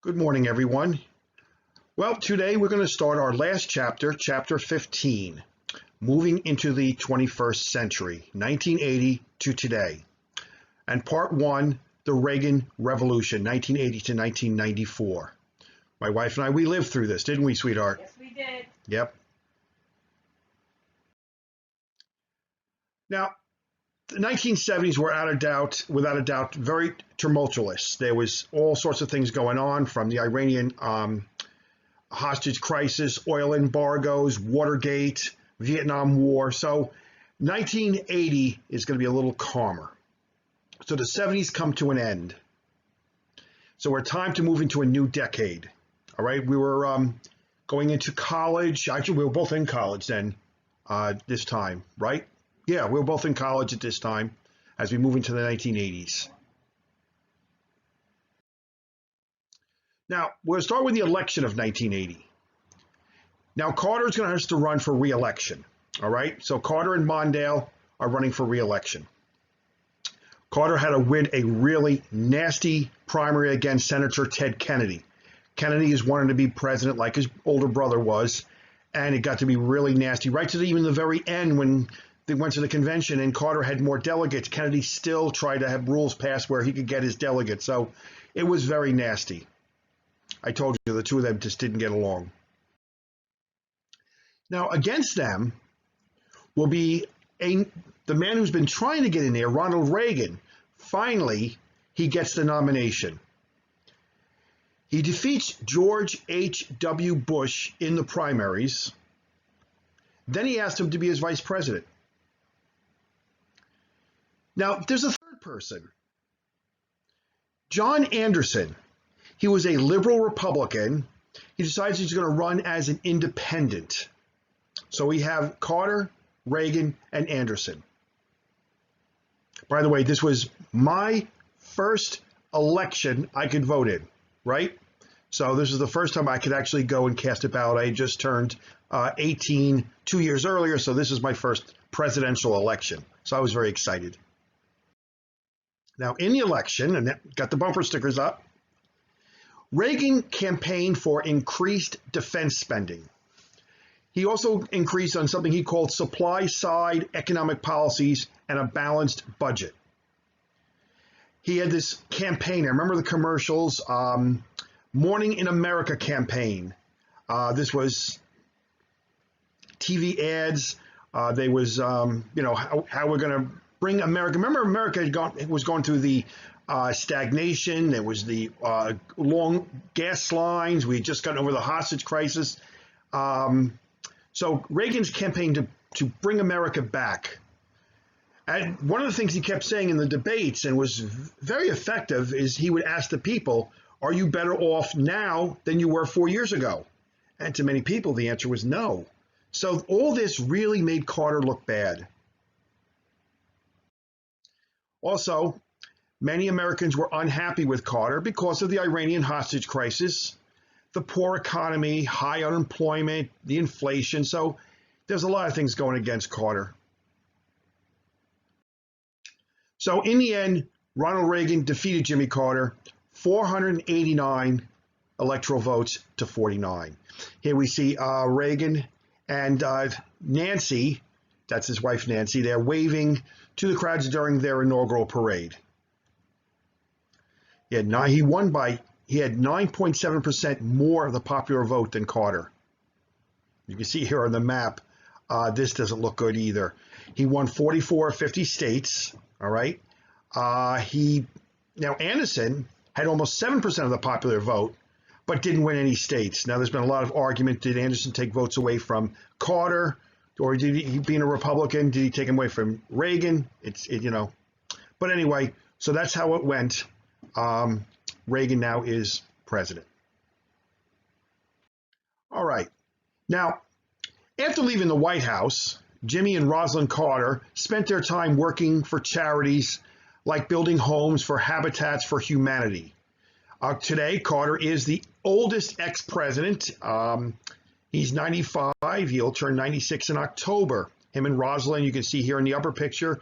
Good morning, everyone. Well, today we're going to start our last chapter, chapter 15, moving into the 21st century, 1980 to today. And part one, the Reagan Revolution, 1980 to 1994. My wife and I, we lived through this, didn't we, sweetheart? Yes, we did. Yep. Now, the 1970s were without a doubt, very tumultuous. There was all sorts of things going on, from the Iranian hostage crisis, oil embargoes, Watergate, Vietnam War. So 1980 is going to be a little calmer. So the 70s come to an end. So we're time to move into a new decade. All right, we were going into college. Actually, we were both in college then, this time, right? Yeah, we were both in college at this time as we move into the 1980s. Now, we're going to start with the election of 1980. Now, Carter's going to have to run for re-election, all right? So Carter and Mondale are running for re-election. Carter had to win a really nasty primary against Senator Ted Kennedy. Kennedy is wanting to be president like his older brother was, and it got to be really nasty. Right to even the very end when they went to the convention and Carter had more delegates, Kennedy still tried to have rules passed where he could get his delegates. So it was very nasty. I told you the two of them just didn't get along. Now against them will be the man who's been trying to get in there, Ronald Reagan. Finally, he gets the nomination. He defeats George H.W. Bush in the primaries. Then he asked him to be his vice president. Now, there's a third person, John Anderson. He was a liberal Republican. He decides he's going to run as an independent. So we have Carter, Reagan, and Anderson. By the way, this was my first election I could vote in, right? So this is the first time I could actually go and cast a ballot. I had just turned 18 2 years earlier, so this is my first presidential election. So I was very excited. Now, in the election, and got the bumper stickers up, Reagan campaigned for increased defense spending. He also increased on something he called supply-side economic policies and a balanced budget. He had this campaign. I remember the commercials, Morning in America campaign. This was TV ads. They was, how we're going to bring America. Remember, America was going through the stagnation. There was the long gas lines. We had just gotten over the hostage crisis. So Reagan's campaign to bring America back. And one of the things he kept saying in the debates, and was very effective, is he would ask the people, are you better off now than you were 4 years ago? And to many people, the answer was no. So all this really made Carter look bad. Also, many Americans were unhappy with Carter because of the Iranian hostage crisis, the poor economy, high unemployment, the inflation. So there's a lot of things going against Carter. So in the end, Ronald Reagan defeated Jimmy Carter, 489 electoral votes to 49. Here we see Reagan and Nancy, that's his wife Nancy, they're waving to the crowds during their inaugural parade. He had 9.7% more of the popular vote than Carter. You can see here on the map, this doesn't look good either. He won 44 of 50 states, all right? Now Anderson had almost 7% of the popular vote, but didn't win any states. Now there's been a lot of argument, did Anderson take votes away from Carter, or did he, being a Republican, did he take them away from Reagan? But anyway, so that's how it went. Reagan now is president. All right. Now, after leaving the White House, Jimmy and Rosalind Carter spent their time working for charities like building homes for Habitats for Humanity. Today, Carter is the oldest ex-president. He's 95. He'll turn 96 in October. Him and Rosalind, you can see here in the upper picture,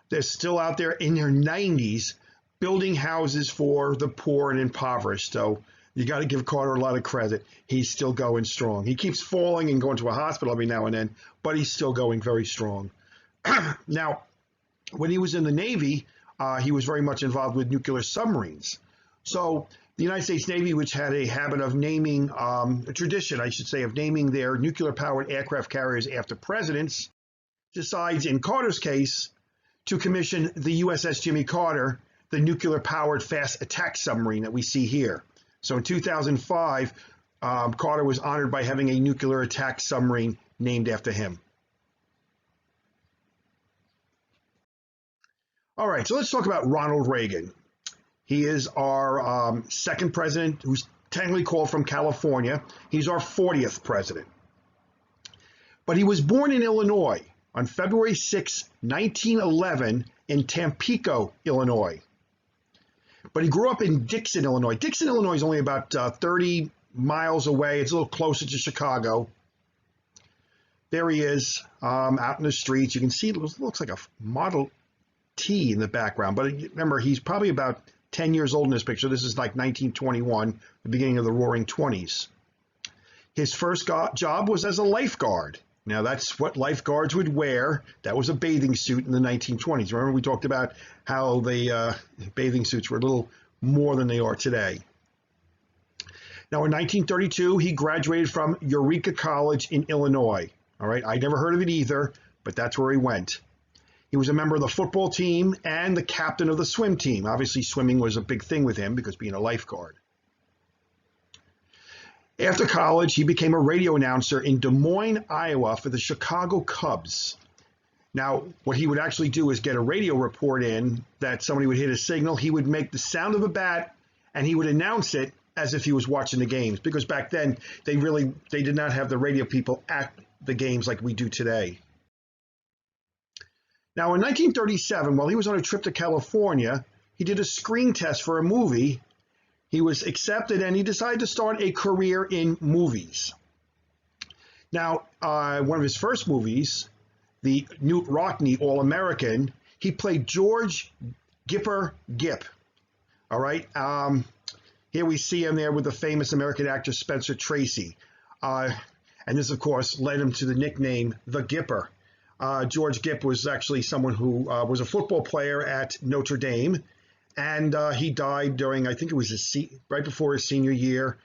they're still out there in their 90s building houses for the poor and impoverished. So You got to give Carter a lot of credit. He's still going strong. He keeps falling and going to a hospital every now and then, but he's still going very strong. Now, when he was in the Navy, he was very much involved with nuclear submarines. So the United States Navy, which had a habit of naming, a tradition, I should say, of naming their nuclear-powered aircraft carriers after presidents, decides in Carter's case to commission the USS Jimmy Carter, the nuclear-powered fast attack submarine that we see here. So in 2005, Carter was honored by having a nuclear attack submarine named after him. All right, so let's talk about Ronald Reagan. He is our second president who's technically called from California. He's our 40th president. But he was born in Illinois on February 6, 1911 in Tampico, Illinois. But he grew up in Dixon, Illinois. Dixon, Illinois is only about 30 miles away. It's a little closer to Chicago. There he is out in the streets. You can see it looks like a Model T in the background. But remember, he's probably about 10 years old in this picture. This is like 1921, the beginning of the Roaring 20s. His first job was as a lifeguard. Now, that's what lifeguards would wear. That was a bathing suit in the 1920s. Remember, we talked about how the bathing suits were a little more than they are today. Now, in 1932, he graduated from Eureka College in Illinois. All right, I never heard of it either, but that's where he went. He was a member of the football team and the captain of the swim team. Obviously, swimming was a big thing with him because being a lifeguard. After college, he became a radio announcer in Des Moines, Iowa for the Chicago Cubs. Now, what he would actually do is get a radio report in that somebody would hit a signal. He would make the sound of a bat, and he would announce it as if he was watching the games. Because back then, they did not have the radio people at the games like we do today. Now, in 1937, while he was on a trip to California, he did a screen test for a movie. He was accepted, and he decided to start a career in movies. Now, one of his first movies, the Knute Rockne All-American, he played George Gipper Gipp. All right. Here we see him there with the famous American actor Spencer Tracy. And this, of course, led him to the nickname The Gipper. George Gipp was actually someone who was a football player at Notre Dame. And he died during, I think it was right before his senior year.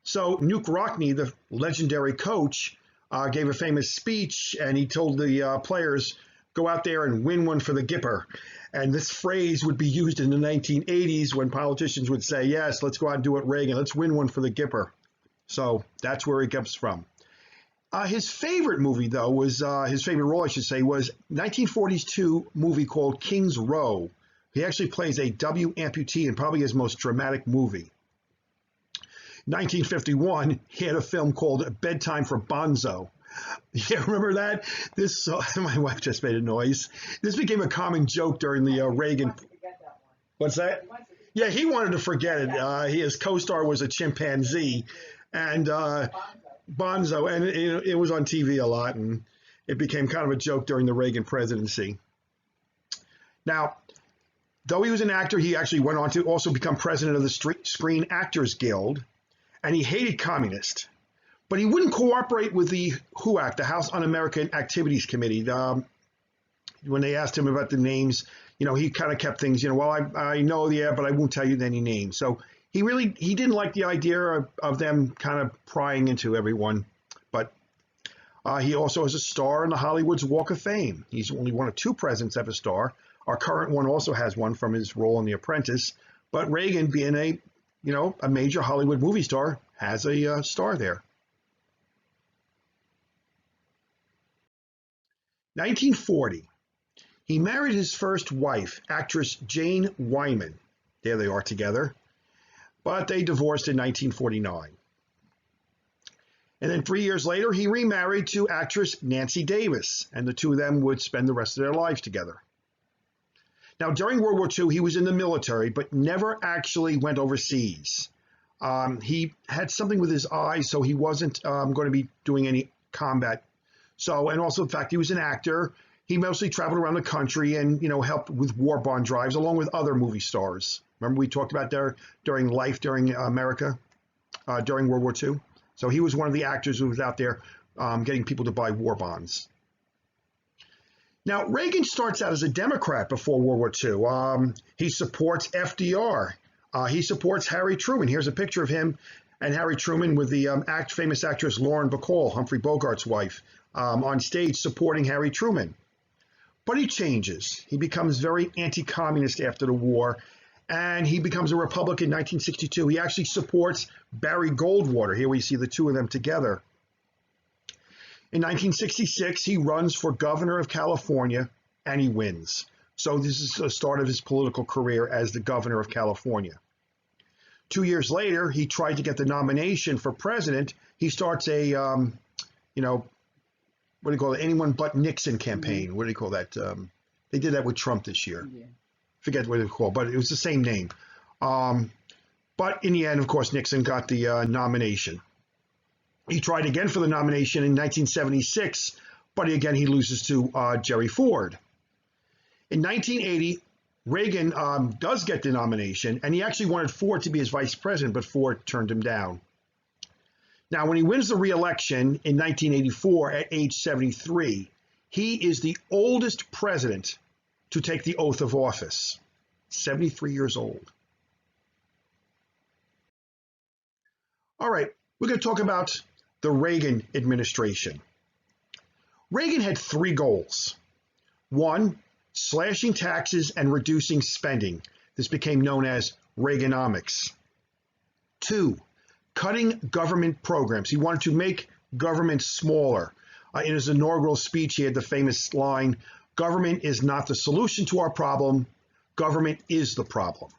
So Knute Rockne, the legendary coach, gave a famous speech, and he told the players, go out there and win one for the Gipper. And this phrase would be used in the 1980s when politicians would say, yes, let's go out and do it, Reagan. Let's win one for the Gipper. So that's where he comes from. His favorite movie, though, was his favorite role, I should say, was 1942 movie called King's Row. He actually plays a W amputee in probably his most dramatic movie. 1951, he had a film called Bedtime for Bonzo. Yeah, remember that? This my wife just made a noise. This became a common joke during the Reagan. What's that? Yeah, he wanted to forget it. His co-star was a chimpanzee, and Bonzo, and it was on TV a lot, and it became kind of a joke during the Reagan presidency. Now, though he was an actor, he actually went on to also become president of the Screen Actors Guild, and he hated communists. But he wouldn't cooperate with the HUAC, the House Un-American Activities Committee. When they asked him about the names, he kind of kept things, well, I know, yeah, but I won't tell you any names. So he didn't like the idea of them kind of prying into everyone. But he also has a star in the Hollywood's Walk of Fame. He's only one of two presidents that have a star. Our current one also has one from his role in The Apprentice, but Reagan, being a major Hollywood movie star, has a star there. 1940, he married his first wife, actress Jane Wyman. There they are together, but they divorced in 1949. And then 3 years later, he remarried to actress Nancy Davis, and the two of them would spend the rest of their lives together. Now, during World War II, he was in the military, but never actually went overseas. He had something with his eyes, so he wasn't going to be doing any combat. And also, in fact, he was an actor. He mostly traveled around the country and, helped with war bond drives, along with other movie stars. Remember we talked about during Life during America? during World War II. So he was one of the actors who was out there getting people to buy war bonds. Now, Reagan starts out as a Democrat before World War II. He supports FDR. He supports Harry Truman. Here's a picture of him and Harry Truman with the famous actress Lauren Bacall, Humphrey Bogart's wife, on stage supporting Harry Truman. But he changes. He becomes very anti-communist after the war, and he becomes a Republican in 1962. He actually supports Barry Goldwater. Here we see the two of them together. In 1966, he runs for governor of California, and he wins. So this is the start of his political career as the governor of California. 2 years later, he tried to get the nomination for president. He starts a, what do you call it? Anyone but Nixon campaign. Mm-hmm. What do you call that? They did that with Trump this year. Yeah. Forget what it was called, but it was the same name. But in the end, of course, Nixon got the nomination. He tried again for the nomination in 1976, but again, he loses to Jerry Ford. In 1980, Reagan does get the nomination, and he actually wanted Ford to be his vice president, but Ford turned him down. Now, when he wins the re-election in 1984 at age 73, he is the oldest president to take the oath of office, 73 years old. All right, we're going to talk about the Reagan administration. Reagan had three goals. One, slashing taxes and reducing spending. This became known as Reaganomics. Two, cutting government programs. He wanted to make government smaller. In his inaugural speech, he had the famous line, "Government is not the solution to our problem. Government is the problem."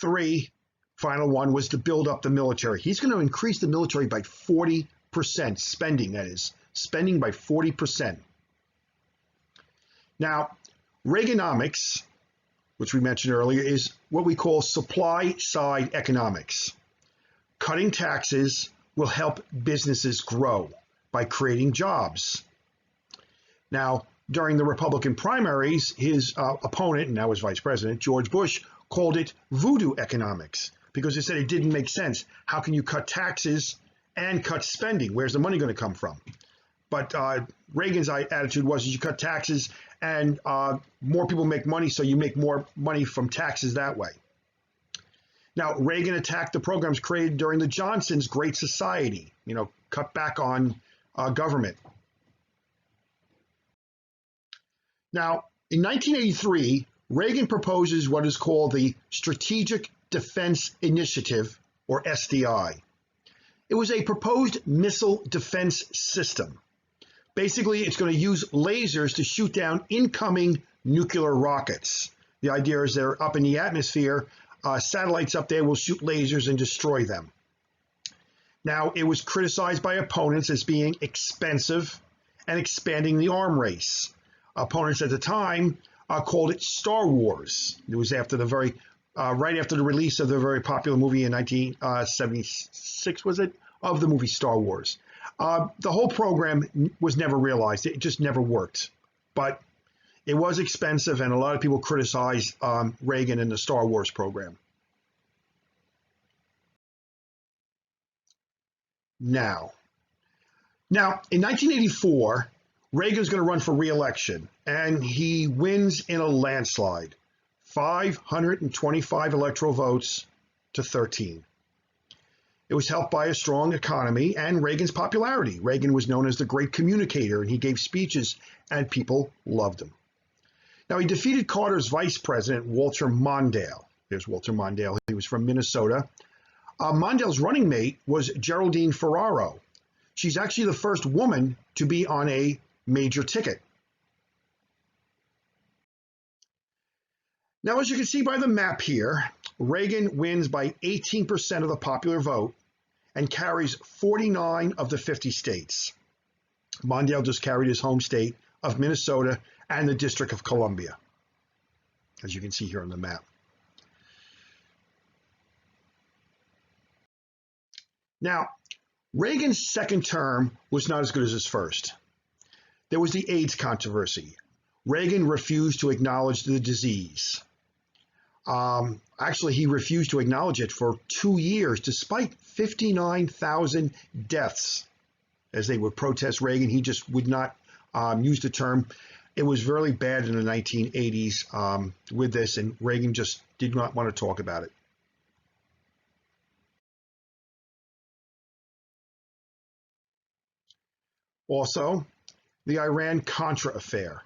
Three, final one, was to build up the military. He's going to increase the military by 40%, spending, that is, spending by 40%. Now, Reaganomics, which we mentioned earlier, is what we call supply-side economics. Cutting taxes will help businesses grow by creating jobs. Now, during the Republican primaries, his opponent, and now his vice president, George Bush, called it voodoo economics because he said it didn't make sense. How can you cut taxes and cut spending? Where's the money going to come from? But Reagan's attitude was you cut taxes and more people make money, so you make more money from taxes that way. Now, Reagan attacked the programs created during the Johnson's Great Society, cut back on government. Now, in 1983, Reagan proposes what is called the Strategic Defense Initiative, or SDI. It was a proposed missile defense system. Basically, it's going to use lasers to shoot down incoming nuclear rockets. The idea is they're up in the atmosphere. Satellites up there will shoot lasers and destroy them. Now, it was criticized by opponents as being expensive and expanding the arms race. Opponents at the time called it Star Wars. It was after right after the release of the very popular movie in 1976, was it? Of the movie Star Wars. The whole program was never realized. It just never worked. But it was expensive, and a lot of people criticized Reagan and the Star Wars program. Now, in 1984, Reagan's going to run for re-election, and he wins in a landslide, 525 electoral votes to 13. It was helped by a strong economy and Reagan's popularity. Reagan was known as the great communicator, and he gave speeches, and people loved him. Now, he defeated Carter's vice president, Walter Mondale. There's Walter Mondale. He was from Minnesota. Mondale's running mate was Geraldine Ferraro. She's actually the first woman to be on a major ticket. Now, as you can see by the map here, Reagan wins by 18% of the popular vote and carries 49 of the 50 states. Mondale just carried his home state of Minnesota and the District of Columbia, as you can see here on the map. Now, Reagan's second term was not as good as his first. There was the AIDS controversy. Reagan refused to acknowledge the disease. Actually, he refused to acknowledge it for 2 years, despite 59,000 deaths. As they would protest Reagan, he just would not use the term. It was very bad in the 1980s with this, and Reagan just did not want to talk about it. Also, the Iran-Contra affair.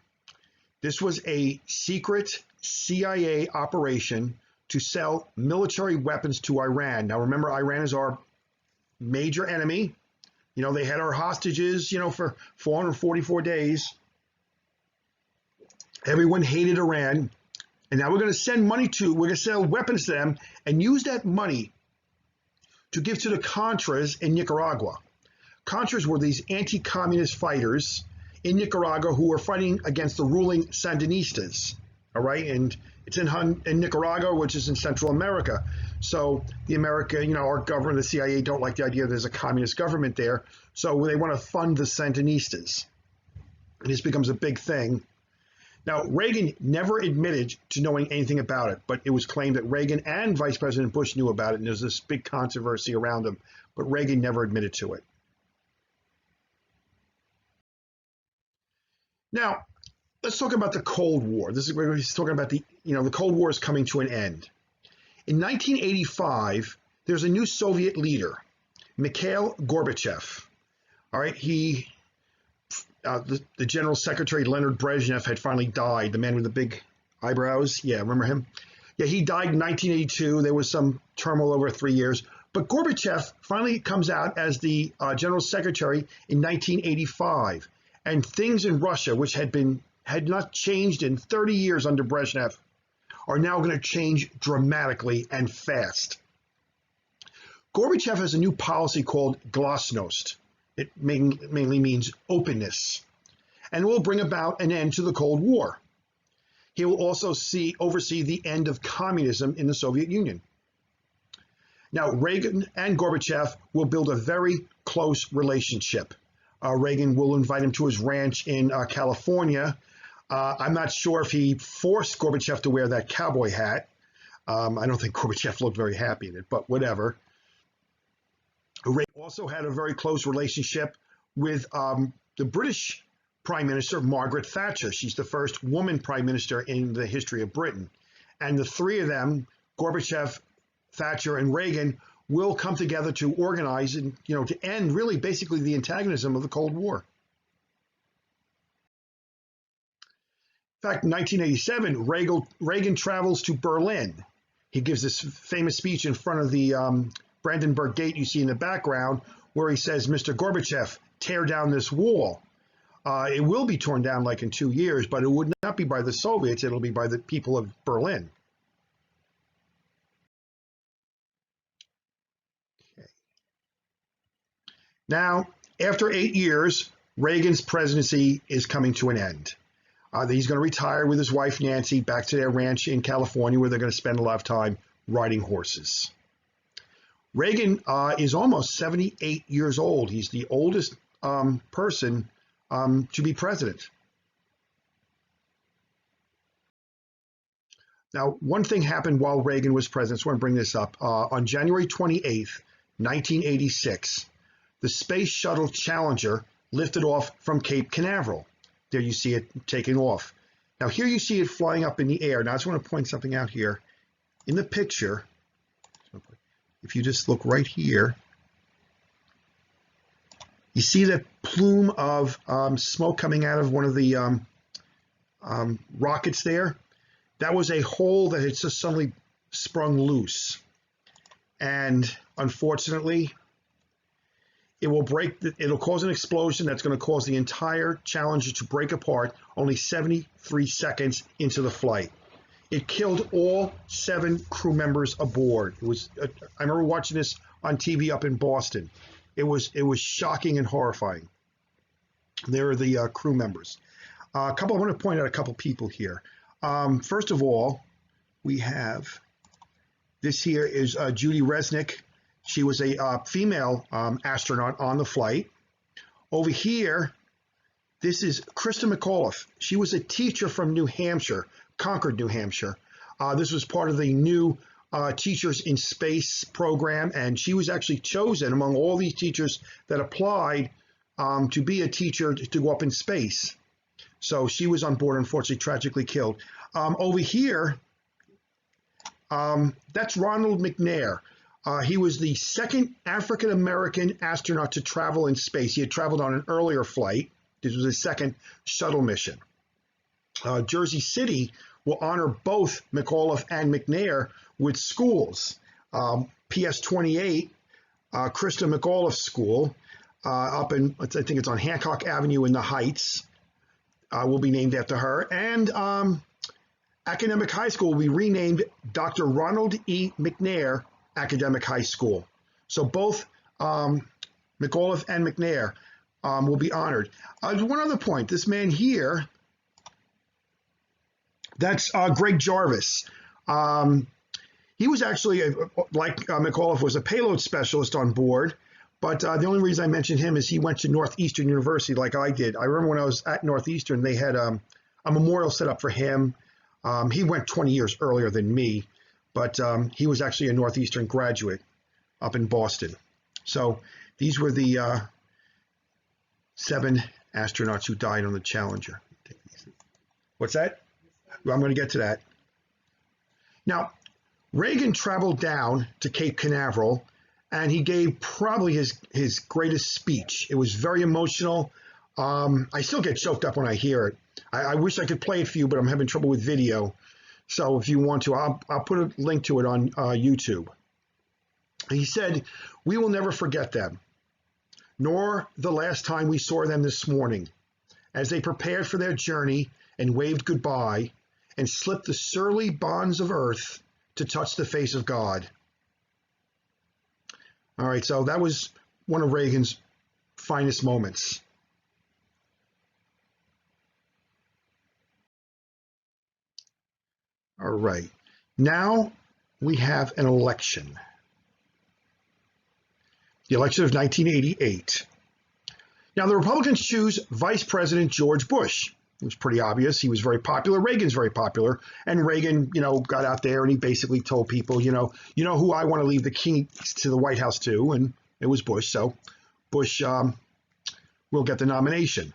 This was a secret CIA operation to sell military weapons to Iran. Now, remember, Iran is our major enemy. You know, they had our hostages, for 444 days. Everyone hated Iran. And now we're going to sell weapons to them and use that money to give to the Contras in Nicaragua. Contras were these anti-communist fighters in Nicaragua who were fighting against the ruling Sandinistas, all right? And it's in Nicaragua, which is in Central America. So our government, the CIA, don't like the idea there's a communist government there. So they want to fund the Sandinistas. And this becomes a big thing. Now, Reagan never admitted to knowing anything about it, but it was claimed that Reagan and Vice President Bush knew about it, and there's this big controversy around him, but Reagan never admitted to it. Now, let's talk about the Cold War. This is where he's talking about the Cold War is coming to an end. In 1985, there's a new Soviet leader, Mikhail Gorbachev. All right, the General Secretary Leonid Brezhnev had finally died. The man with the big eyebrows. Yeah, remember him? Yeah, he died in 1982. There was some turmoil over 3 years. But Gorbachev finally comes out as the General Secretary in 1985. And things in Russia, which had not changed in 30 years under Brezhnev, are now going to change dramatically and fast. Gorbachev has a new policy called glasnost. It mainly means openness, and will bring about an end to the Cold War. He will also oversee the end of communism in the Soviet Union. Now, Reagan and Gorbachev will build a very close relationship. Reagan will invite him to his ranch in California. I'm not sure if he forced Gorbachev to wear that cowboy hat. I don't think Gorbachev looked very happy in it, but whatever. Reagan also had a very close relationship with the British Prime Minister, Margaret Thatcher. She's the first woman Prime Minister in the history of Britain. And the three of them, Gorbachev, Thatcher, and Reagan, will come together to organize and, to end really basically the antagonism of the Cold War. In fact, in 1987, Reagan travels to Berlin. He gives this famous speech in front of the Brandenburg Gate you see in the background, where he says, "Mr. Gorbachev, tear down this wall." It will be torn down like in 2 years, but it would not be by the Soviets. It'll be by the people of Berlin. Okay. Now, after 8 years, Reagan's presidency is coming to an end. He's going to retire with his wife, Nancy, back to their ranch in California, where they're going to spend a lot of time riding horses. Reagan is almost 78 years old. He's the oldest person to be president. Now, one thing happened while Reagan was president, so I want to bring this up. On January 28th, 1986, the Space Shuttle Challenger lifted off from Cape Canaveral. There you see it taking off. Now, here you see it flying up in the air. Now, I just want to point something out here. In the picture, if you just look right here, you see that plume of smoke coming out of one of the rockets there? That was a hole that had just suddenly sprung loose. And unfortunately, it'll cause an explosion that's going to cause the entire Challenger to break apart only 73 seconds into the flight. It killed all 7 crew members aboard. I remember watching this on TV up in Boston. It was shocking and horrifying. There are the crew members. I want to point out a couple people here. First of all, we have this here is Judy Resnick. She was a female astronaut on the flight. Over here, this is Krista McAuliffe. She was a teacher from New Hampshire, Concord, New Hampshire. This was part of the new Teachers in Space program, and she was actually chosen among all these teachers that applied to be a teacher to go up in space. So she was on board, unfortunately, tragically killed. Over here, that's Ronald McNair. He was the second African-American astronaut to travel in space. He had traveled on an earlier flight. This was his second shuttle mission. Jersey City will honor both McAuliffe and McNair with schools. PS 28, Krista McAuliffe School, up in, I think it's on Hancock Avenue in the Heights, will be named after her. And Academic High School will be renamed Dr. Ronald E. McNair Academic High School. So both McAuliffe and McNair will be honored. One other point, this man here, that's Greg Jarvis. He was actually, like McAuliffe, was a payload specialist on board, but the only reason I mentioned him is he went to Northeastern University like I did. I remember when I was at Northeastern, they had a memorial set up for him. He went 20 years earlier than me, but he was actually a Northeastern graduate up in Boston. So these were the 7 astronauts who died on the Challenger. What's that? I'm going to get to that. Now, Reagan traveled down to Cape Canaveral, and he gave probably his greatest speech. It was very emotional. I still get choked up when I hear it. I wish I could play it for you, but I'm having trouble with video. So if you want to, I'll put a link to it on YouTube. He said, "We will never forget them, nor the last time we saw them this morning, as they prepared for their journey and waved goodbye and slipped the surly bonds of earth to touch the face of God." All right, so that was one of Reagan's finest moments. All right, now we have an election. The election of 1988. Now the Republicans choose Vice President George Bush. It was pretty obvious. He was very popular. Reagan's very popular. And Reagan, got out there and he basically told people, you know who I want to leave the keys to the White House to, and it was Bush. So Bush will get the nomination.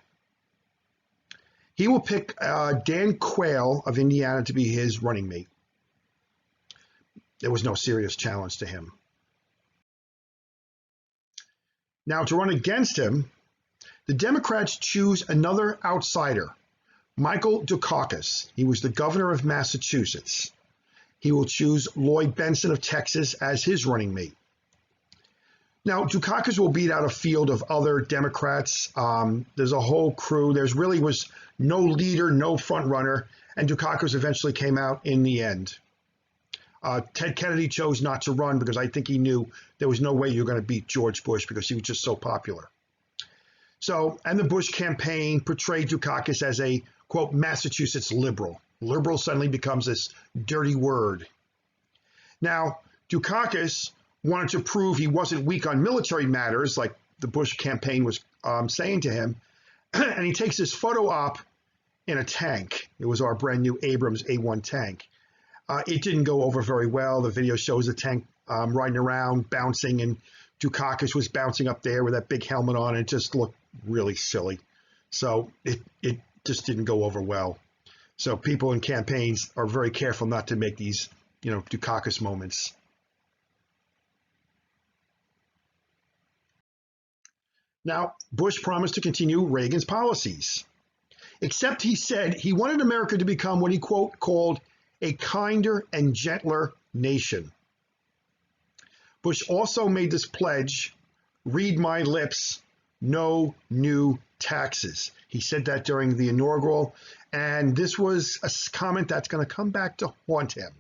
He will pick Dan Quayle of Indiana to be his running mate. There was no serious challenge to him. Now, to run against him, the Democrats choose another outsider, Michael Dukakis. He was the governor of Massachusetts. He will choose Lloyd Bentsen of Texas as his running mate. Now, Dukakis will beat out a field of other Democrats. There's a whole crew. There really was no leader, no front runner, and Dukakis eventually came out in the end. Ted Kennedy chose not to run because I think he knew there was no way you were going to beat George Bush because he was just so popular. So, and the Bush campaign portrayed Dukakis as a, quote, Massachusetts liberal. Liberal suddenly becomes this dirty word. Now, Dukakis wanted to prove he wasn't weak on military matters, like the Bush campaign was saying to him, and he takes this photo op in a tank. It was our brand new Abrams A1 tank. It didn't go over very well. The video shows the tank riding around, bouncing, and Dukakis was bouncing up there with that big helmet on. It just looked really silly. So it just didn't go over well. So people in campaigns are very careful not to make these, Dukakis moments. Now, Bush promised to continue Reagan's policies, except he said he wanted America to become what he, quote, called a kinder and gentler nation. Bush also made this pledge, read my lips, no new taxes. He said that during the inaugural, and this was a comment that's going to come back to haunt him.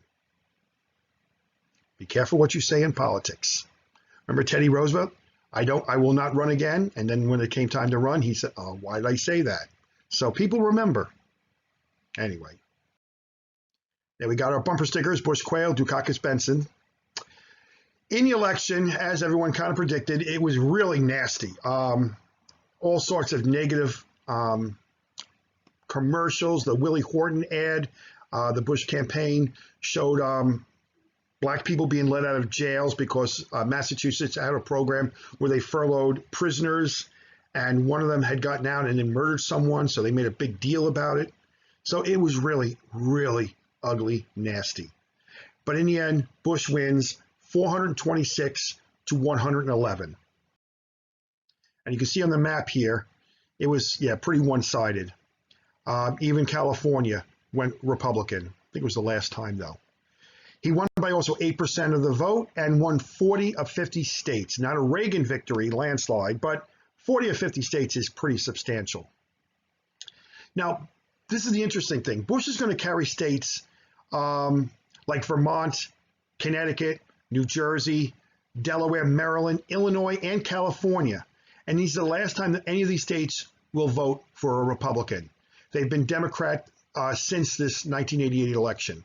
Be careful what you say in politics. Remember Teddy Roosevelt? I will not run again. And then when it came time to run, he said, oh, why did I say that? So people remember. Anyway. There we got our bumper stickers, Bush, Quayle, Dukakis, Bentsen. In the election, as everyone kind of predicted, it was really nasty. All sorts of negative commercials, the Willie Horton ad, The Bush campaign showed black people being let out of jails because Massachusetts had a program where they furloughed prisoners, and one of them had gotten out and then murdered someone, so they made a big deal about it. So it was really, really ugly, nasty. But in the end, Bush wins 426 to 111. And you can see on the map here, it was, pretty one-sided. Even California went Republican. I think it was the last time, though. He won by also 8% of the vote and won 40 of 50 states. Not a Reagan victory, landslide, but 40 of 50 states is pretty substantial. Now, this is the interesting thing. Bush is going to carry states like Vermont, Connecticut, New Jersey, Delaware, Maryland, Illinois, and California. And these are the last time that any of these states will vote for a Republican. They've been Democrat since this 1988 election.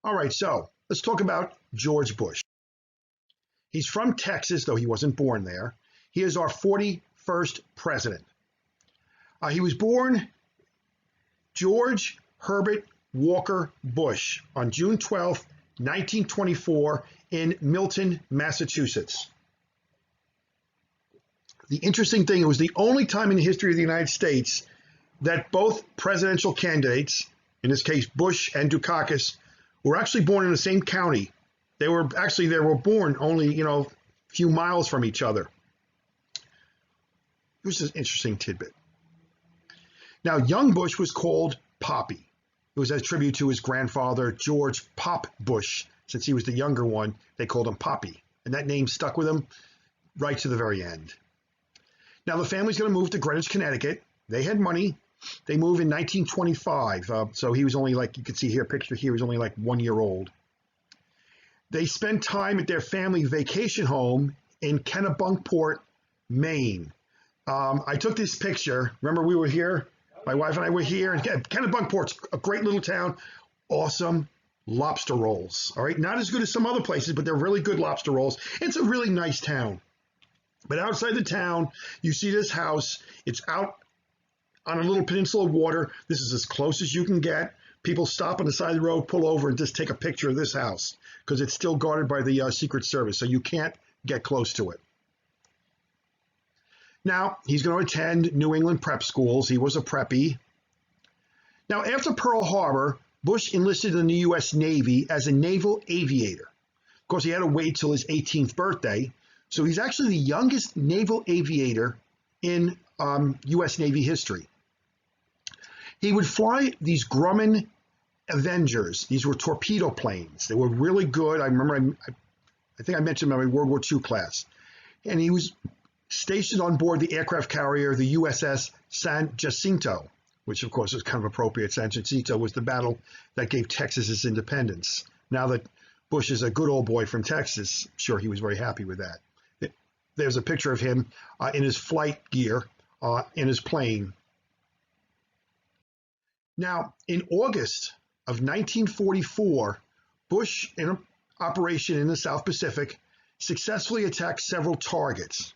All right, so let's talk about George Bush. He's from Texas, though he wasn't born there. He is our 41st president. He was born George Herbert Walker Bush on June 12, 1924, in Milton, Massachusetts. The interesting thing, it was the only time in the history of the United States that both presidential candidates, in this case Bush and Dukakis, were actually born in the same county. They were born only, a few miles from each other. It was an interesting tidbit. Now, young Bush was called Poppy. It was a tribute to his grandfather, George Pop Bush. Since he was the younger one, they called him Poppy. And that name stuck with him right to the very end. Now, the family's going to move to Greenwich, Connecticut. They had money. They moved in 1925. So he was only you can see here, picture here, he was only 1 year old. They spent time at their family vacation home in Kennebunkport, Maine. I took this picture. Remember we were here? My wife and I were here. And Kennebunkport's a great little town. Awesome lobster rolls. All right, not as good as some other places, but they're really good lobster rolls. It's a really nice town. But outside the town, you see this house. It's out on a little peninsula of water. This is as close as you can get. People stop on the side of the road, pull over, and just take a picture of this house because it's still guarded by the Secret Service, so you can't get close to it. Now, he's going to attend New England prep schools. He was a preppy. Now, after Pearl Harbor, Bush enlisted in the U.S. Navy as a naval aviator. Of course, he had to wait till his 18th birthday, so he's actually the youngest naval aviator in U.S. Navy history. He would fly these Grumman Avengers. These were torpedo planes. They were really good. I remember, I think I mentioned them in my World War II class. And he was stationed on board the aircraft carrier, the USS San Jacinto, which of course is kind of appropriate. San Jacinto was the battle that gave Texas its independence. Now that Bush is a good old boy from Texas, I'm sure he was very happy with that. There's a picture of him in his flight gear in his plane. Now, in August of 1944, Bush, in an operation in the South Pacific, successfully attacked several targets,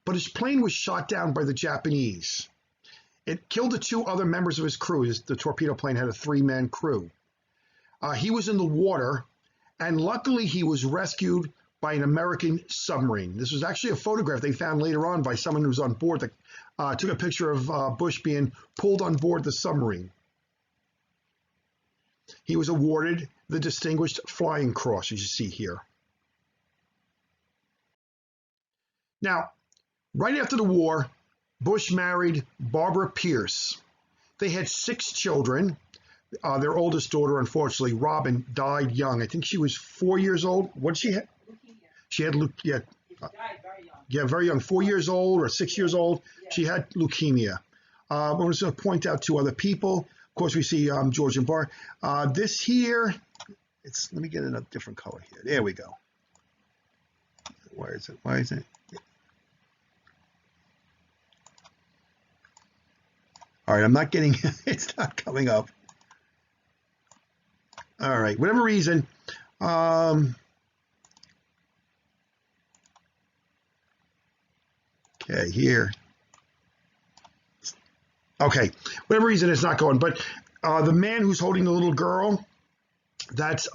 but his plane was shot down by the Japanese. It killed the two other members of his crew. The torpedo plane had a 3-man crew. He was in the water, and luckily he was rescued by an American submarine. This was actually a photograph they found later on by someone who was on board that took a picture of Bush being pulled on board the submarine. He was awarded the Distinguished Flying Cross, as you see here. Now, right after the war, Bush married Barbara Pierce. They had 6 children. Their oldest daughter, unfortunately, Robin, died young. I think she was 4 years old. What did she have? Leukemia. She had leukemia. She died very young. Yeah, very young, 4 years old or 6 years old. Yeah. She had leukemia. I'm just going to point out 2 other people. Of course, we see George and Bar. This here, let me get in a different color here. There we go. Where is it? Why is it? All right, I'm not getting, it's not coming up. All right, whatever reason. Okay, here. Okay, whatever reason it's not going. But the man who's holding the little girl, that's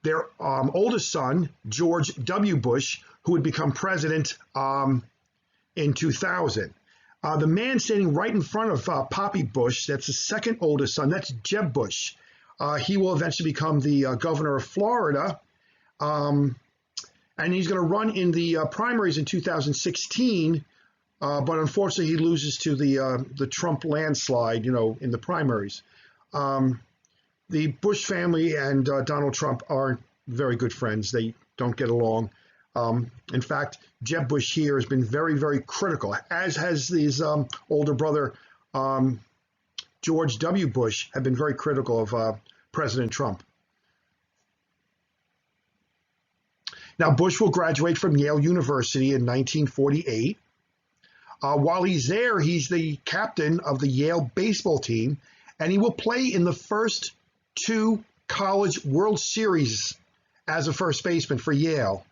their oldest son, George W. Bush, who would become president in 2000. The man standing right in front of Poppy Bush, that's the second oldest son, that's Jeb Bush. He will eventually become the governor of Florida. And he's going to run in the primaries in 2016, but unfortunately he loses to the Trump landslide, in the primaries. The Bush family and Donald Trump aren't very good friends. They don't get along. In fact, Jeb Bush here has been very, very critical, as has his older brother, George W. Bush, have been very critical of President Trump. Now, Bush will graduate from Yale University in 1948. While he's there, he's the captain of the Yale baseball team, and he will play in the first two college World Series as a first baseman for Yale.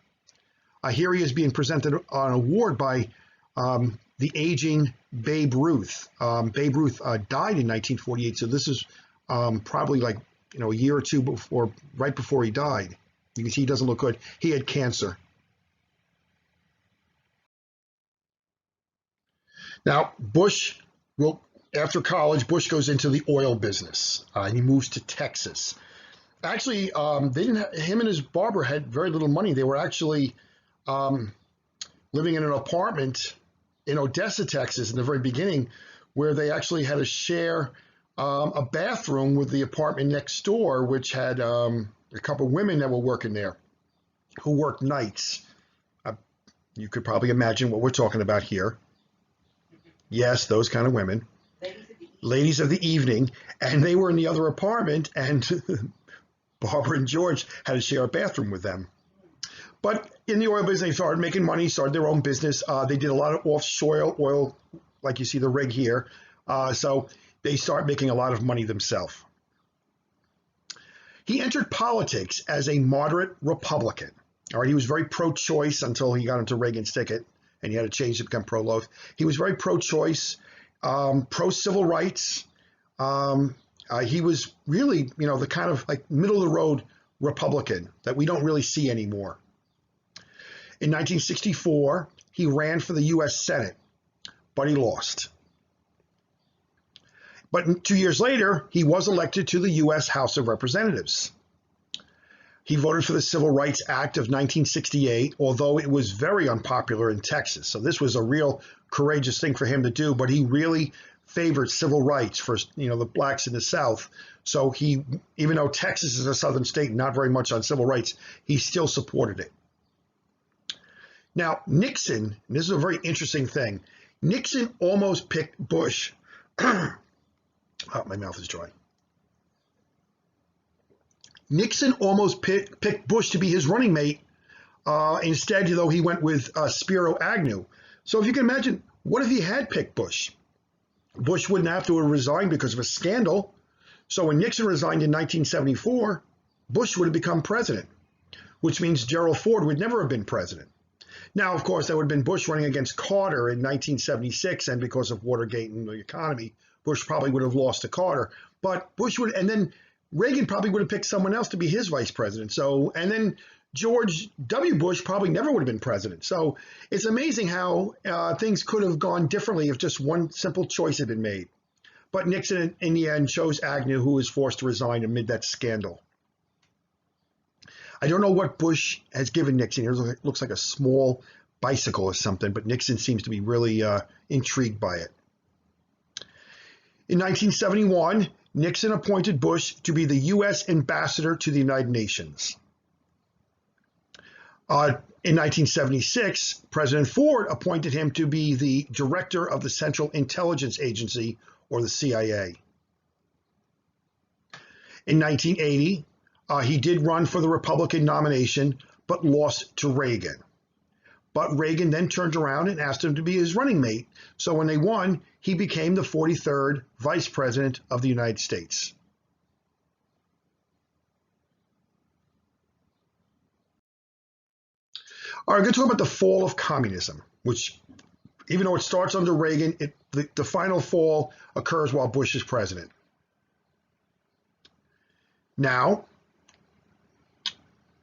Here he is being presented an award by the aging Babe Ruth. Babe Ruth died in 1948, so this is probably like a year or two before, right before he died. You can see he doesn't look good. He had cancer. Now, Bush will, after college, Bush goes into the oil business, and he moves to Texas. Actually, him and his barber had very little money. They were actually living in an apartment in Odessa, Texas, in the very beginning, where they actually had to share a bathroom with the apartment next door, which had a couple of women that were working there who worked nights. You could probably imagine what we're talking about here. Yes, those kind of women. Ladies of the evening. And they were in the other apartment, and Barbara and George had to share a bathroom with them. But in the oil business, they started making money, started their own business. They did a lot of offshore oil, like you see the rig here. So they start making a lot of money themselves. He entered politics as a moderate Republican. All right, he was very pro-choice until he got into Reagan's ticket, and he had to change to become pro-life. He was very pro-choice, pro-civil rights. He was really, the kind of like middle-of-the-road Republican that we don't really see anymore. In 1964, he ran for the U.S. Senate, but he lost. But 2 years later, he was elected to the U.S. House of Representatives. He voted for the Civil Rights Act of 1968, although it was very unpopular in Texas. So this was a real courageous thing for him to do, but he really favored civil rights for, the blacks in the South. So he, even though Texas is a southern state, not very much on civil rights, he still supported it. Now, Nixon, and this is a very interesting thing, Nixon almost picked Bush. Oh, my mouth is dry. Nixon almost picked Bush to be his running mate. Instead, though, he went with Spiro Agnew. So if you can imagine, what if he had picked Bush? Bush wouldn't have to have resigned because of a scandal. So when Nixon resigned in 1974, Bush would have become president, which means Gerald Ford would never have been president. Now, of course, that would have been Bush running against Carter in 1976, and because of Watergate and the economy, Bush probably would have lost to Carter. But Bush would, and then Reagan probably would have picked someone else to be his vice president. So, and then George W. Bush probably never would have been president. So it's amazing how things could have gone differently if just one simple choice had been made. But Nixon, in the end, chose Agnew, who was forced to resign amid that scandal. I don't know what Bush has given Nixon. It looks like a small bicycle or something, but Nixon seems to be really intrigued by it. In 1971, Nixon appointed Bush to be the U.S. ambassador to the United Nations. In 1976, President Ford appointed him to be the director of the Central Intelligence Agency, or the CIA. In 1980, he did run for the Republican nomination, but lost to Reagan. But Reagan then turned around and asked him to be his running mate. So when they won, he became the 43rd Vice President of the United States. All right, I'm going to talk about the fall of communism, which, even though it starts under Reagan, the final fall occurs while Bush is president. Now,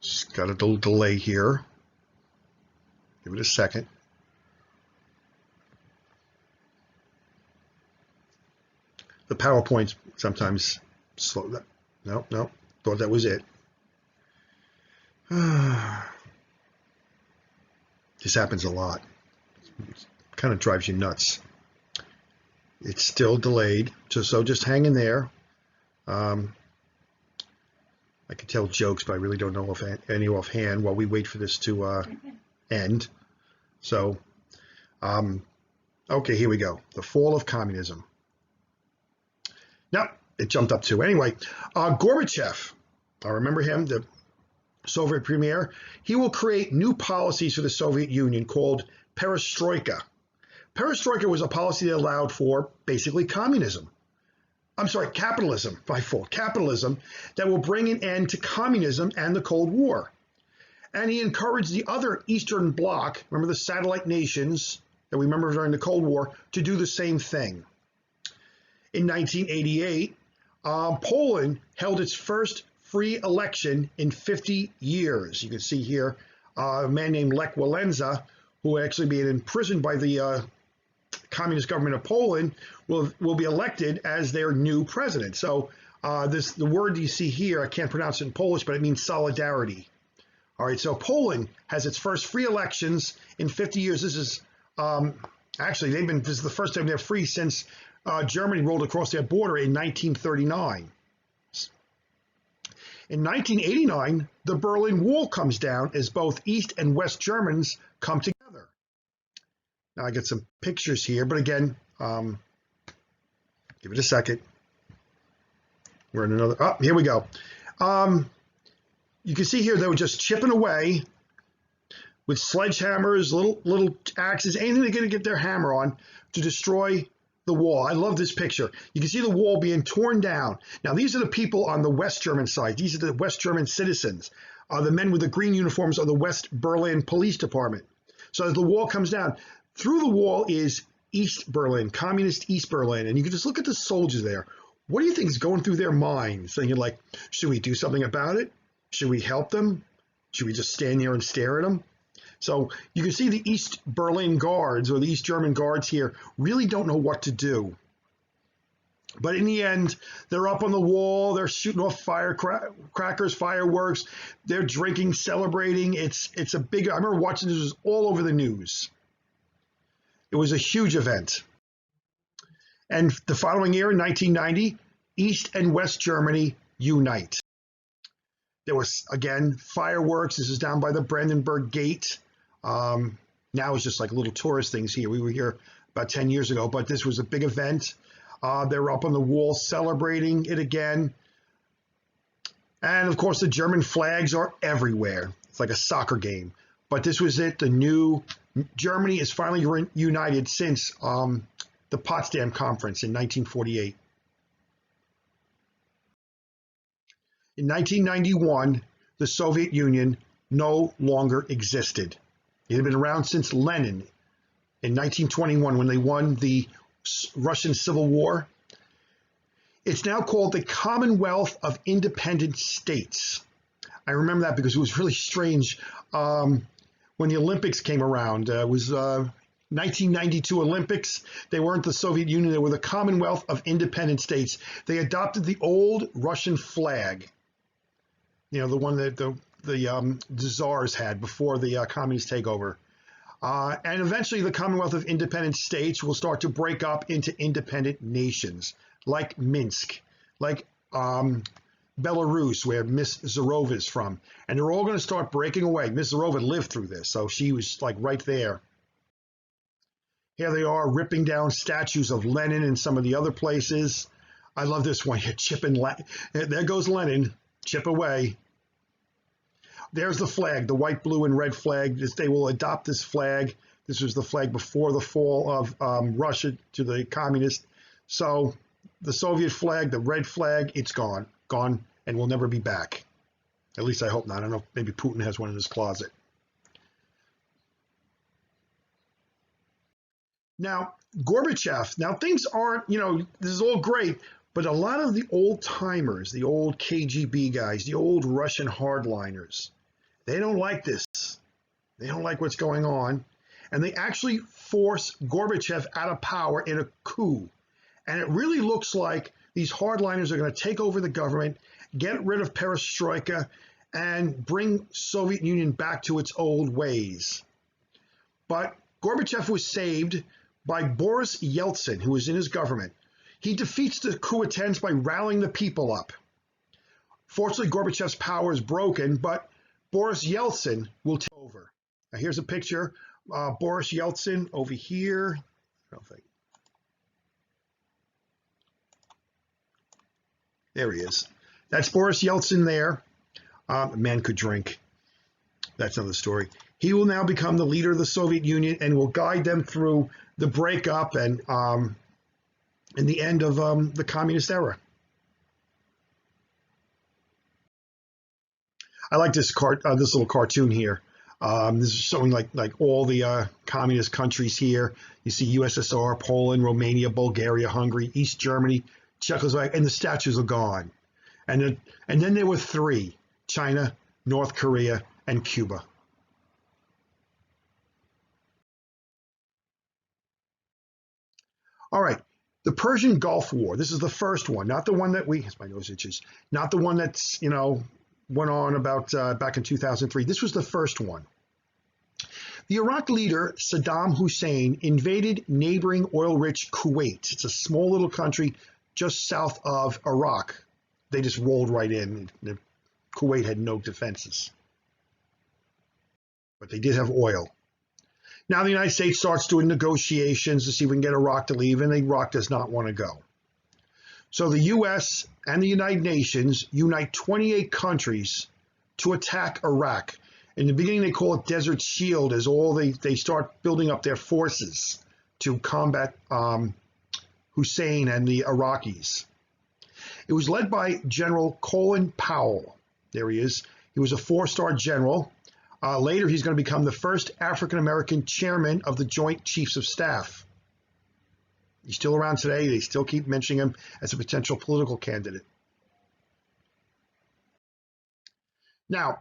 just got a little delay here. Give it a second. The PowerPoint sometimes slow. No, thought that was it. This happens a lot. It kind of drives you nuts. It's still delayed, so just hang in there. I could tell jokes, but I really don't know any offhand while we wait for this to end. So, okay, here we go. The fall of communism. Now, it jumped up too. Anyway, Gorbachev, I remember him, the Soviet premier. He will create new policies for the Soviet Union called perestroika. Perestroika was a policy that allowed for basically capitalism. By fault, capitalism that will bring an end to communism and the Cold War. And he encouraged the other Eastern Bloc, remember the satellite nations that we remember during the Cold War, to do the same thing. In 1988, Poland held its first free election in 50 years. You can see here a man named Lech Walesa, who will actually be imprisoned by the Communist government of Poland, will be elected as their new president. So the word you see here, I can't pronounce it in Polish, but it means solidarity. All right, so Poland has its first free elections in 50 years. This is this is the first time they're free since Germany rolled across their border in 1939. In 1989, the Berlin Wall comes down as both East and West Germans come together. Now I get some pictures here, but again, give it a second. We're in another, here we go. You can see here they were just chipping away with sledgehammers, little axes, anything they're going to get their hammer on to destroy the wall. I love this picture. You can see the wall being torn down. Now, these are the people on the West German side. These are the West German citizens. The men with the green uniforms are the West Berlin Police Department. So as the wall comes down, through the wall is East Berlin, communist East Berlin. And you can just look at the soldiers there. What do you think is going through their minds? And you're like, should we do something about it? Should we help them? Should we just stand there and stare at them? So you can see the East Berlin guards or the East German guards here really don't know what to do. But in the end, they're up on the wall. They're shooting off firecrackers, fireworks. They're drinking, celebrating. It's a big, I remember watching this all over the news. It was a huge event. And the following year, in 1990, East and West Germany unite. There was, again, fireworks. This is down by the Brandenburg Gate. Now it's just like little tourist things here. We were here about 10 years ago, but this was a big event. They were up on the wall celebrating it again. And of course, the German flags are everywhere. It's like a soccer game. But this was it. The new Germany is finally united since the Potsdam Conference in 1948. In 1991, the Soviet Union no longer existed. It had been around since Lenin in 1921 when they won the Russian Civil War. It's now called the Commonwealth of Independent States. I remember that because it was really strange when the Olympics came around. It was 1992 Olympics. They weren't the Soviet Union. They were the Commonwealth of Independent States. They adopted the old Russian flag. You know, the one that the czars had before the communist takeover. And eventually the Commonwealth of Independent States will start to break up into independent nations, like Minsk, like Belarus, where Miss Zarova is from. And they're all going to start breaking away. Miss Zarova lived through this, so she was like right there. Here they are ripping down statues of Lenin and some of the other places. I love this one here, chipping. There goes Lenin, chip away. There's the flag, the white, blue, and red flag. They will adopt this flag. This was the flag before the fall of Russia to the communists. So the Soviet flag, the red flag, it's gone, and will never be back. At least I hope not. I don't know, maybe Putin has one in his closet. Now, Gorbachev, now things aren't, this is all great, but a lot of the old timers, the old KGB guys, the old Russian hardliners, they don't like this. They don't like what's going on. And they actually force Gorbachev out of power in a coup. And it really looks like these hardliners are going to take over the government, get rid of perestroika, and bring Soviet Union back to its old ways. But Gorbachev was saved by Boris Yeltsin, who was in his government. He defeats the coup attempts by rallying the people up. Fortunately, Gorbachev's power is broken, but Boris Yeltsin will take over. Now, here's a picture. Boris Yeltsin over here. There he is. That's Boris Yeltsin there. A man could drink. That's another story. He will now become the leader of the Soviet Union and will guide them through the breakup and in the end of the communist era. I like this little cartoon here. This is showing like all the communist countries here. You see USSR, Poland, Romania, Bulgaria, Hungary, East Germany, Czechoslovakia, and the statues are gone. And then there were three: China, North Korea, and Cuba. All right, the Persian Gulf War. This is the first one, not the one that my nose itches, not the one that's, went on about back in 2003. This was the first one. The Iraq leader, Saddam Hussein, invaded neighboring oil-rich Kuwait. It's a small little country just south of Iraq. They just rolled right in. Kuwait had no defenses. But they did have oil. Now the United States starts doing negotiations to see if we can get Iraq to leave, and Iraq does not want to go. So the U.S. and the United Nations unite 28 countries to attack Iraq. In the beginning, they call it Desert Shield, as they start building up their forces to combat Hussein and the Iraqis. It was led by General Colin Powell. There he is. He was a 4-star general. Later, he's going to become the first African-American chairman of the Joint Chiefs of Staff. He's still around today. They still keep mentioning him as a potential political candidate. Now,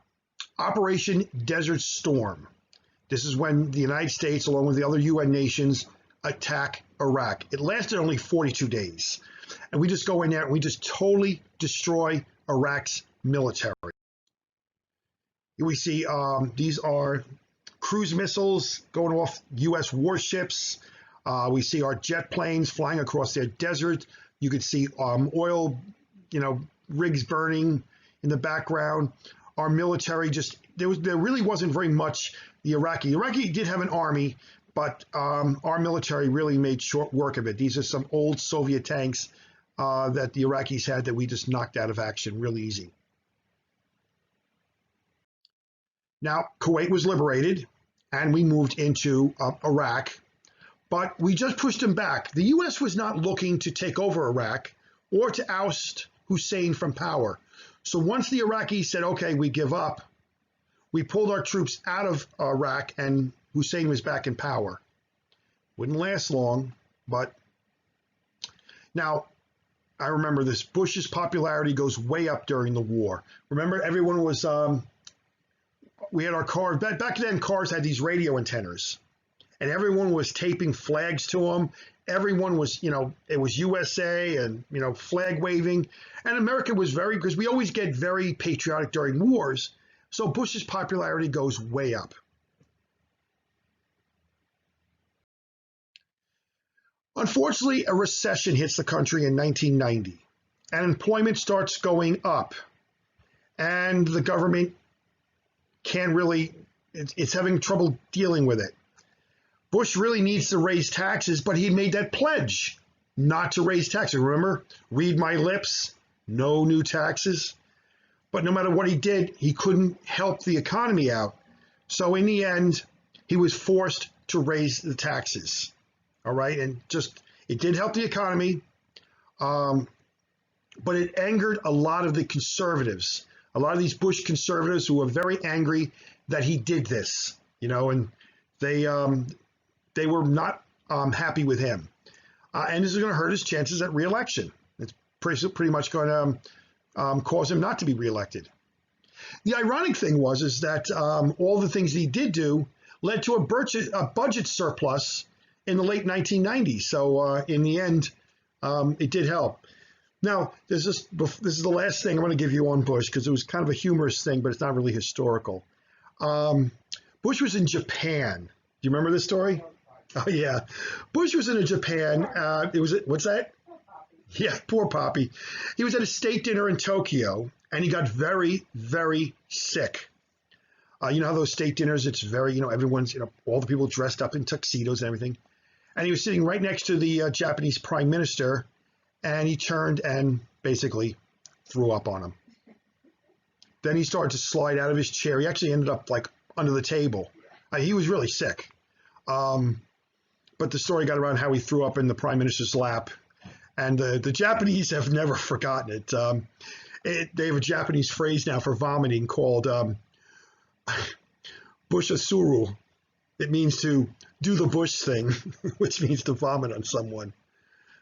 Operation Desert Storm. This is when the United States, along with the other UN nations, attack Iraq. It lasted only 42 days. And we just go in there and we just totally destroy Iraq's military. We see these are cruise missiles going off U.S. warships. We see our jet planes flying across their desert. You could see oil, rigs burning in the background. Our military there really wasn't very much. The Iraqi did have an army, but our military really made short work of it. These are some old Soviet tanks that the Iraqis had that we just knocked out of action real easy. Now, Kuwait was liberated, and we moved into Iraq, but we just pushed them back. The U.S. was not looking to take over Iraq or to oust Hussein from power. So once the Iraqis said, okay, we give up, we pulled our troops out of Iraq, and Hussein was back in power. Wouldn't last long, but now I remember this. Bush's popularity goes way up during the war. Remember, everyone was... we had our cars, back then cars had these radio antennas, and everyone was taping flags to them. Everyone was, it was USA and, flag waving. And America was because we always get very patriotic during wars. So Bush's popularity goes way up. Unfortunately, a recession hits the country in 1990, and employment starts going up, and the government it's having trouble dealing with it. Bush really needs to raise taxes, but he made that pledge not to raise taxes. Remember, read my lips, no new taxes. But no matter what he did, he couldn't help the economy out. So in the end, he was forced to raise the taxes. All right, and it did help the economy, but it angered a lot of the conservatives. A lot of these Bush conservatives who were very angry that he did this, and they were not happy with him. And this is going to hurt his chances at re-election. It's pretty much going to cause him not to be reelected. The ironic thing is that all the things he did do led to a budget surplus in the late 1990s. So in the end, it did help. Now, this is the last thing I'm going to give you on Bush, because it was kind of a humorous thing, but it's not really historical. Bush was in Japan. Do you remember this story? Oh, yeah. Bush was in Japan. What's that? Yeah, poor Poppy. He was at a state dinner in Tokyo, and he got very, very sick. You know how those state dinners, it's very, everyone's, all the people dressed up in tuxedos and everything. And he was sitting right next to the Japanese prime minister, and he turned and basically threw up on him. Then he started to slide out of his chair. He actually ended up like under the table. He was really sick. But the story got around how he threw up in the prime minister's lap. And the Japanese have never forgotten it. They have a Japanese phrase now for vomiting called bushasuru. It means to do the Bush thing, which means to vomit on someone.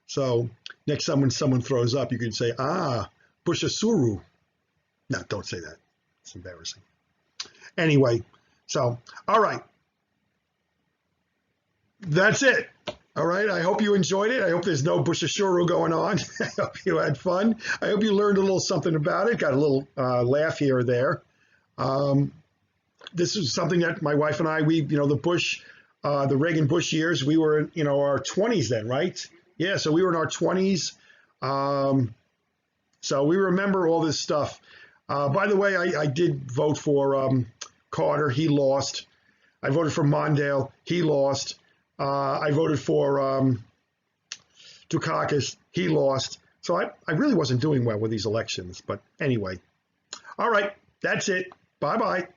So next time when someone throws up, you can say, bushasuru. No, don't say that. It's embarrassing. Anyway, so, all right. That's it. All right. I hope you enjoyed it. I hope there's no bushasuru going on. I hope you had fun. I hope you learned a little something about it. Got a little laugh here or there. This is something that my wife and I, the Reagan Bush years, we were in, our 20s then, right? Yeah. So we were in our 20s. So we remember all this stuff. By the way, I did vote for Carter. He lost. I voted for Mondale. He lost. I voted for Dukakis. He lost. So I really wasn't doing well with these elections. But anyway. All right. That's it. Bye-bye.